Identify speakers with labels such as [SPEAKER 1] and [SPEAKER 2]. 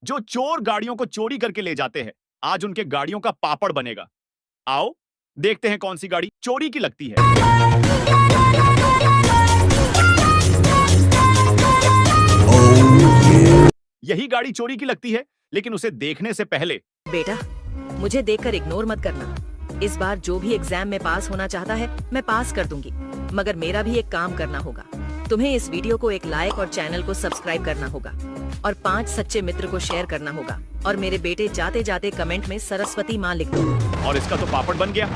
[SPEAKER 1] जो चोर गाड़ियों को चोरी करके ले जाते हैं, आज उनके गाड़ियों का पापड़ बनेगा। आओ देखते हैं कौन सी गाड़ी चोरी की लगती है। यही गाड़ी चोरी की लगती है, लेकिन उसे देखने से पहले
[SPEAKER 2] बेटा, मुझे देखकर इग्नोर मत करना। इस बार जो भी एग्जाम में पास होना चाहता है, मैं पास कर दूंगी, मगर मेरा भी एक काम करना होगा। तुम्हें इस वीडियो को एक लाइक और चैनल को सब्सक्राइब करना होगा और 5 सच्चे मित्र को शेयर करना होगा। और मेरे बेटे जाते जाते कमेंट में सरस्वती माँ लिख दो।
[SPEAKER 1] और इसका तो पापड़ बन गया।